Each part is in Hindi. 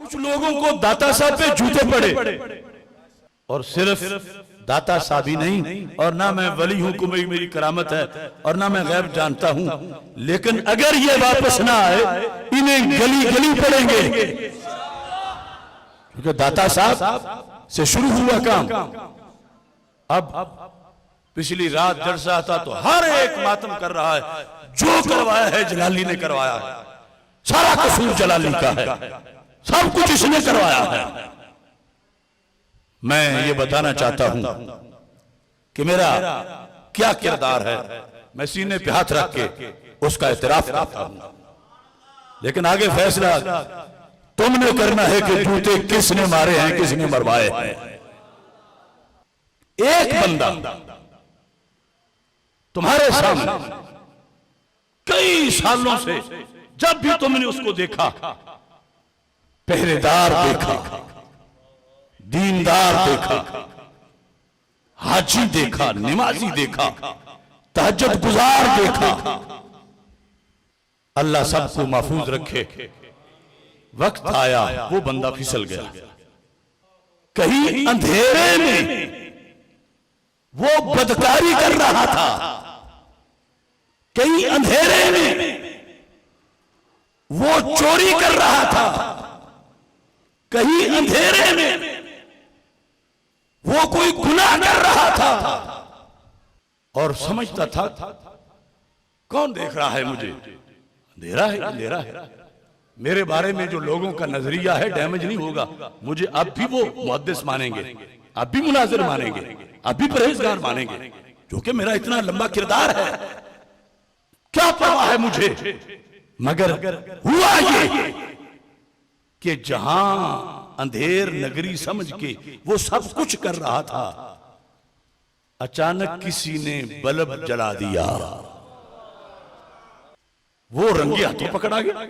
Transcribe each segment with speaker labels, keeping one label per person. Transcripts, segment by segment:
Speaker 1: कुछ लोगों को दाता साहब पे जूते पड़े, और सिर्फ दाता साहब ही नहीं, और ना मैं वली हूं, कोई मेरी करामत है, और ना मैं गैब जानता हूं, लेकिन अगर ये वापस ना आए इन्हें गली गली पड़ेंगे, क्योंकि दाता साहब से शुरू हुआ काम। अब पिछली रात जलसा था तो हर एक मातम कर रहा है, जो करवाया है जलाली ने करवाया है, सारा कसूर जलाली का है, सब कुछ इसने करवाया है। मैं ये बताना चाहता हूं कि मेरा क्या किरदार है, मैं सीने पे हाथ रख के उसका इतराफ करता हूं, लेकिन आगे फैसला तुमने करना है कि जूते किसने मारे हैं, किसने मरवाए हैं। एक बंदा तुम्हारे सामने कई सालों से जब भी तुमने उसको देखा, पहरेदार देखा, दीनदार देखा, हाजी देखा, नमाजी देखा, तहज्जुद गुजार देखा, अल्लाह सबको महफूज रखे। वक्त आया वो बंदा फिसल गया, कहीं अंधेरे में वो बदकारी कर रहा था, कहीं अंधेरे में वो चोरी कर रहा था, कहीं अंधेरे में वो कोई गुनाह कर रहा था, और समझता था कौन देख रहा है मुझे, अंधेरा है, अंधेरा है। मेरे बारे में जो लोगों का नजरिया है डैमेज नहीं होगा, मुझे अब भी वो मुहद्दिस मानेंगे, अब भी मुनाजिर मानेंगे, अब भी परहेजगार मानेंगे, क्योंकि मेरा इतना लंबा किरदार है। क्या परवाह है मुझे, मगर हुआ ये कि जहां अंधेर नगरी समझ के वो सब कुछ कर रहा था, अचानक किसी ने बल्ब जला दिया, वो रंगे हाथों पकड़ा गया।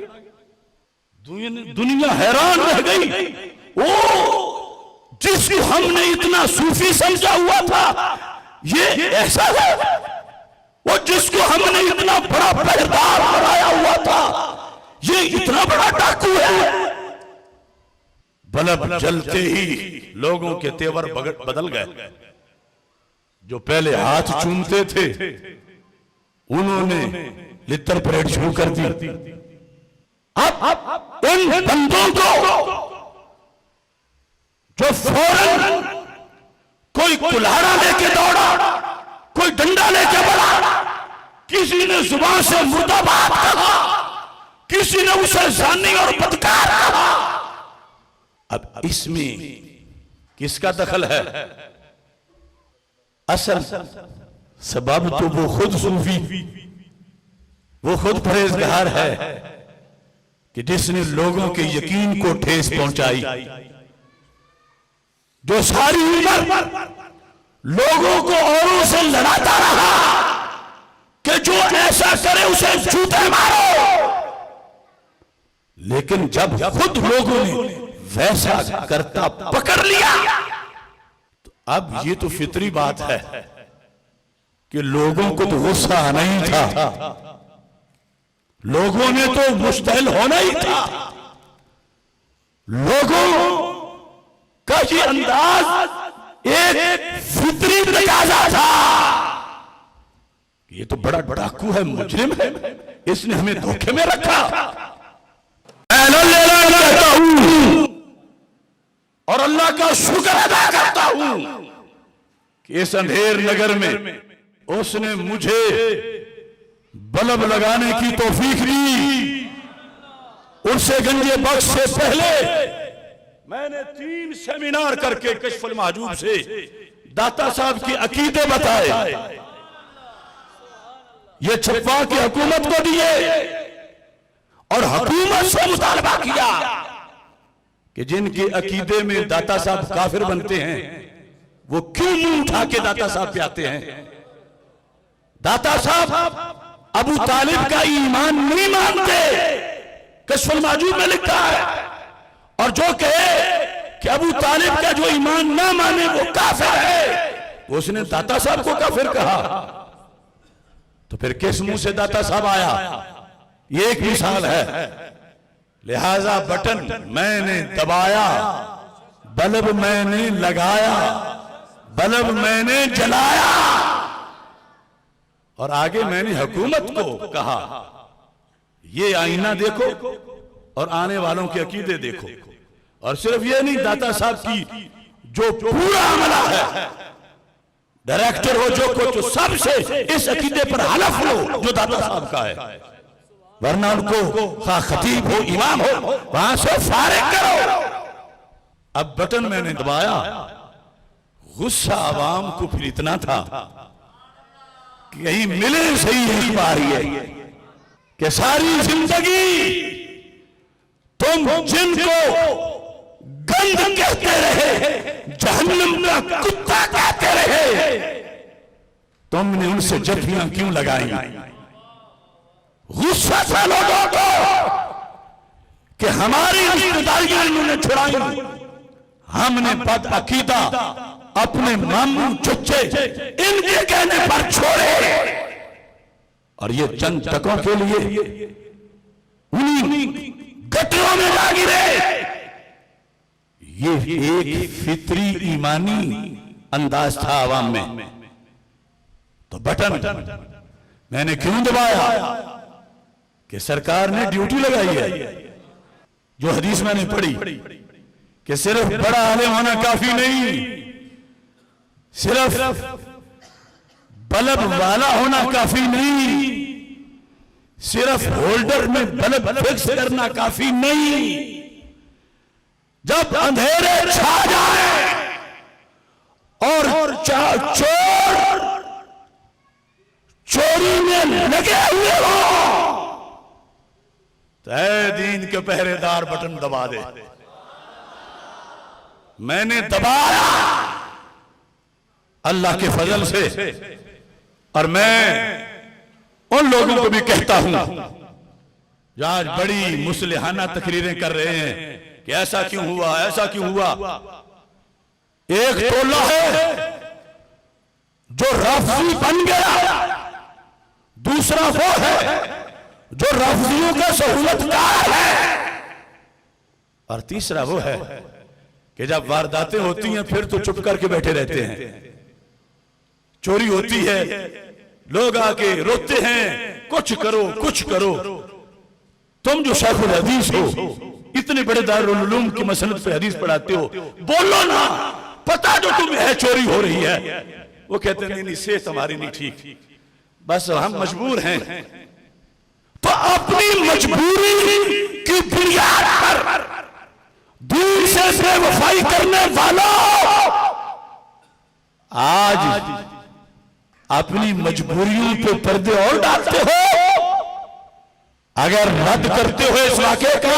Speaker 1: दुनिया हैरान रह गई, ओ जिसको हमने इतना सूफी समझा हुआ था ये ऐसा है, वो जिसको हमने इतना बड़ा पहरेदार बनाया हुआ था ये इतना बड़ा डाकू है। बल्ब जलते ही लोगों के तेवर बदल गए। जो पहले हाथ चूमते थे उन्होंने लित्तर परेड शुरू कर दी। अब उन बंदों को जो फौरन कोई कुल्हाड़ा लेके दौड़ा, कोई डंडा लेके बढ़ा, किसी ने जुबान से मुर्दाबाद कहा, किसी ने उसे जानी और बदकार कहा। अब इसमें किसका दखल है? असल सबब तो वो खुद सूफी, वो खुद परहेजगार है कि जिसने लोगों के यकीन को ठेस पहुंचाई, जो सारी उम्र लोगों को औरों से लड़ाता रहा कि जो ऐसा करे उसे जूते मारो, लेकिन जब खुद लोगों ने वैसा करता पकड़ लिया तो अब ये तो फितरी बात है कि लोगों को तो गुस्सा आना ही था, लोगों ने तो मुस्तहिल होना ही था। लोगों का ये अंदाज एक फितरी तकाजा था, ये तो बड़ा डाकू है, मुजरिम है, इसने हमें धोखे में रखा। मैं कहता हूं और अल्लाह का शुक्र अदा करता हूं कि इस अंधेर नगर में उसने मुझे बल्ब लगाने की तौफीक दी। उनसे गंजे बख्श से पहले मैंने 3 सेमिनार करके कश्फुल महजूब से दाता साहब के अकीदे बताए, ये छपवा के हुकूमत को दिए और हुकूमत से मुतालबा किया कि जिनके अकीदे में दाता साहब काफिर बनते हैं वो क्यों मुंह उठा के दाता साहब पे आते हैं। दाता साहब अबू तालिब का ईमान नहीं मानते, कश्फुल महजूब में लिखा है, और जो कहे कि अबू तालिब का जो ईमान ना माने वो काफिर है, उसने दाता साहब को काफिर कहा। तो फिर किस मुंह से दाता साहब आया? ये एक मिसाल है, लिहाजा बटन मैंने दबाया, बल्ब मैंने लगाया, बल्ब मैंने जलाया। और आगे मैंने हुकूमत को कहा, ये आईना देखो और आने वालों के अकीदे देखो। और सिर्फ ये नहीं, दाता साहब की जो पूरा अमला है, डायरेक्टर हो जो कुछ, तो सबसे इस अकीदे पर हलफ लो जो दाता साहब का है, वरना उनको खतीब हो, इमाम हो, वहां से फारिग करो। अब बटन मैंने दबाया, गुस्सा आवाम को फिर इतना था कि कहीं मिले सही एक बार ये कि सारी जिंदगी तुम जिनको गंद कहते रहे, जहन्नम का कुत्ता कहते रहे, तुमने उनसे जफ्फियां क्यों लगाई? गुस्सा था लोगों को कि हमारी रिश्तेदारियां इन्होंने छुड़ाई, हमने बद अकीदा अपने मामू चुच्चे इनके कहने पर छोड़े, और ये चंद टकों के लिए उन्हीं गटरों में जा गिरे। ये एक फित्री ईमानी अंदाज था आवाम में। तो बटन मैंने क्यों दबाया कि सरकार ने ड्यूटी लगाई है। जो हदीस मैंने पढ़ी कि सिर्फ बड़ा आलिम होना काफी नहीं, सिर्फ बल्ब वाला होना काफी नहीं, सिर्फ होल्डर में बल्ब फिक्स करना काफी नहीं। जब अंधेरे छा जाए और चोर चोरी में लगे हुए हो, तो ऐ दीन के पहरेदार बटन दबा दे। मैंने दबाया अल्लाह के फजल से। और मैं उन लोगों को भी कहता हूं जो आज बड़ी मुसलिहाना तकरीरें कर रहे हैं कि ऐसा क्यों हुआ, ऐसा क्यों हुआ। एक टोला है जो रफ्जी बन गया, दूसरा वो है जो रफ्जियों का सहूलतकार है, और तीसरा वो है कि जब वारदातें होती हैं फिर तो चुप करके बैठे रहते हैं। चोरी होती है, लोग आके रोते हैं, कुछ करो कुछ करो। तुम जो शेखुल हदीस हो, इतने बड़े दारुल उलूम की मसनद पे हदीस पढ़ाते हो, बोलो ना, पता जो तुम्हें है चोरी हो रही है। वो कहते हैं नहीं सेहत हमारी नहीं ठीक, बस हम मजबूर हैं। तो अपनी मजबूरी की बुनियाद पर दीन से बेवफाई करने वालों, आज अपनी मजबूरियों पे पर्दे और डालते हो। अगर रद्द करते हो इस वाक़े का,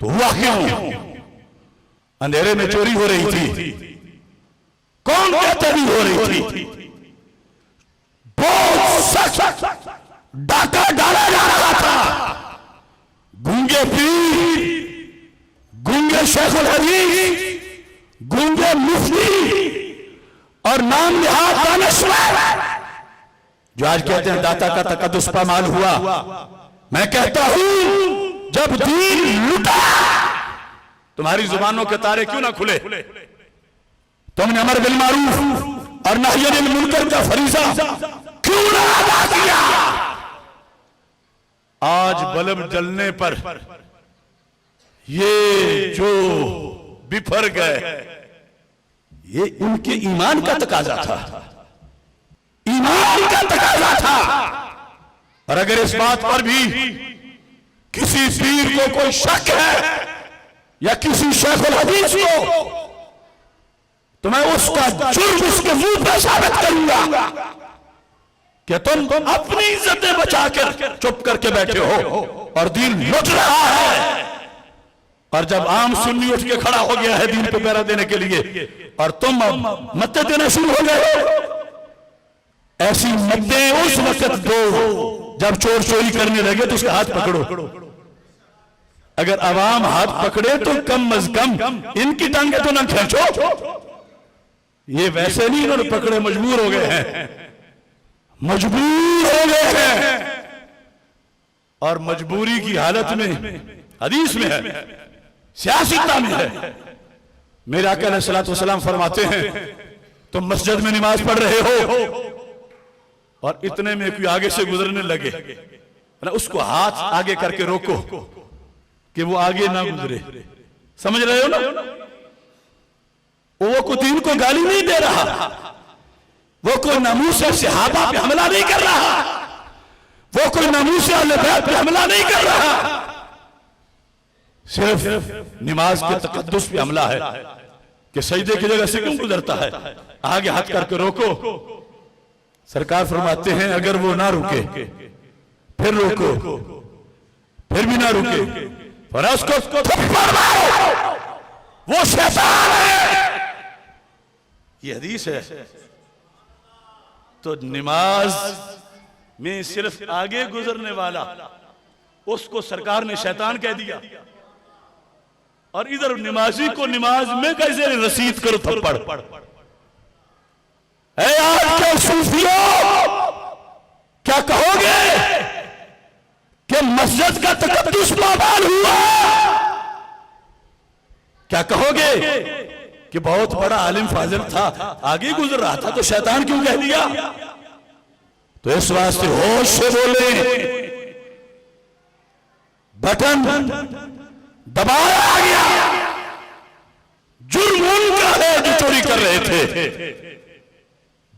Speaker 1: तो हुआ क्यों? अंधेरे में चोरी हो रही थी, कौन कहता नहीं हो रही थी? बहुत सख्त डाका डाला जा रहा था। गूंगे पीर, गूंगे शेखुल हदीस, गूंगे मुफ्ती और नाम निहाद दानिशवर जो आज कहते हैं दाता का तकद्दुस पामाल हुआ। मैं कहता हूं जब दीन लुटा, तुम्हारी जुबानों के तारे क्यों ना खुले? तुमने अमर बिल मारूफ और नही अनिल मुनकर का फरीजा क्यों ना अदा किया? आज बल्ब जलने पर ये जो बिफर गए, ये इनके ईमान का तकाजा था, ईमान का तकाजा था। और अगर इस बात पर भी किसी पीर को कोई शक है या किसी शेखुल हदीस को, तो मैं उसका जुर्म उसके मुंह पर साबित करूंगा कि तुम अपनी इज्जतें बचाकर चुप करके बैठे हो और दीन लुट रहा है। और जब आम सुन्नी उठ के खड़ा हो गया है दीन पे पहरा देने के लिए, और तुम मत्ते देना शुरू हो गए हो, ऐसी मत्ते उस वक्त दो जब चोर चोरी करने लगे तो उसका हाथ पकड़ो। अगर आवाम हाथ पकड़े तो कम अज कम इनकी टांगे तो ना खींचो। ये वैसे नहीं, इन्होंने पकड़े मजबूर हो गए हैं, मजबूर हो गए हैं। और मजबूरी की हालत में, हदीस में है, सियासत में है, मेरे आका अलैहिस्सलातु वस्सलाम फरमाते हैं तुम मस्जिद में नमाज पढ़ रहे हो और इतने में कोई आगे से गुजरने लगे, उसको हाथ आगे करके रोको कि वो आगे ना गुजरे। समझ रहे हो ना? वो कोई दीन को गाली नहीं दे रहा, वो कोई नामूस सहाबा पे हमला नहीं कर रहा, वो कोई नामूस अहले बैत पे हमला नहीं कर रहा, सिर्फ नमाज के तकद्दुस पे हमला है कि सजदे की जगह से क्यों गुजरता है, आगे हाथ करके रोको। सरकार फरमाते हैं अगर वो ना रुके फिर रोको, फिर भी ना रुके पर उसको थप्पड़ मारो, वो शैतान है। ये हदीस है। तो नमाज में सिर्फ आगे गुजरने वाला, उसको सरकार ने शैतान कह दिया, और इधर नमाजी को नमाज में कैसे रसीद करो थप्पड़। आज के सूफियों क्या कहोगे कि मस्जिद का तकद्दुस पामाल हुआ? क्या कहोगे कि बहुत बड़ा आलिम फाजिल था, आगे गुजर रहा था तो शैतान क्यों कह दिया? तो इस वास्ते होश से बोले, बटन दबाया गया। जुर्म उनका है जो चोरी कर रहे थे,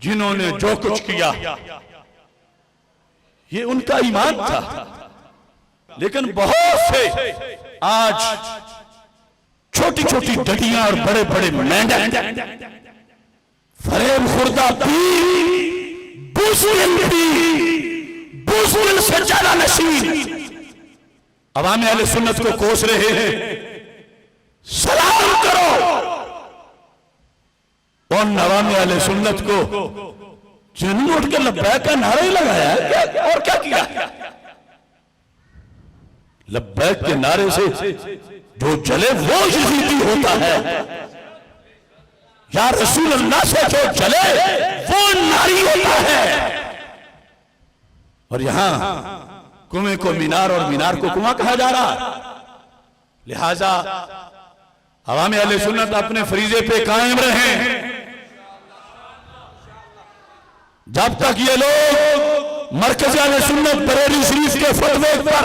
Speaker 1: जिन्होंने जो कुछ किया ये उनका ईमान था। लेकिन बहुत से आज छोटी छोटी डटियां और बड़े बड़े मेंढक, फरेब खुर्दा बुज़दिल से ज्यादा नशीन अवाम अहले सुन्नत को कोस रहे हैं। सलाम करो उन अवाम अहले सुन्नत को जिन्होंने उठ के लब्बैक का नारा ही लगाया है, और क्या किया? लब्बैक के नारे से जो जले वो यजीदी होता है, या रसूल अल्लाह से जो जले वो नारी होता है। और यहां कुएं को मीनार और मीनार को कुआं कहा जा रहा। लिहाजा अवाम अहले सुन्नत अपने फरीजे पे कायम रहें। जब तक ये लोग मरकज़ अहले सुन्नत बरेली शरीफ के फतवे पर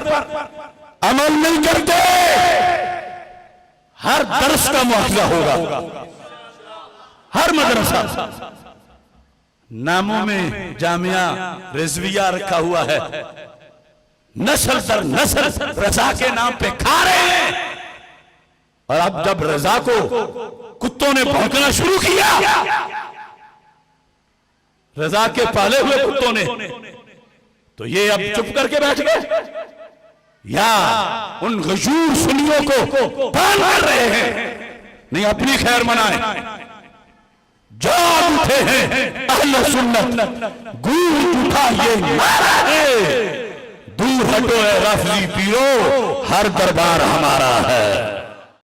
Speaker 1: अमल नहीं करते, हर दर्स का मुआवजा होगा। हर मदरसा, नामों में जामिया रिजविया रखा हुआ है, नस्ल दर नस्ल रजा के नाम पे खा रहे हैं। और अब जब रजा को कुत्तों ने भौंकना शुरू किया, रजा के पाले हुए कुत्तों ने, तो ये अब चुप करके बैठ गए या उन गजूर सुन्नियों को बांध कर रहे हैं। नहीं, अपनी खैर मनाए। जाग उठे हैं अहले सुन्नत, गूंज उठा ये नारा है, दूर हटो ए रफजी पीरो, हर दरबार हमारा है।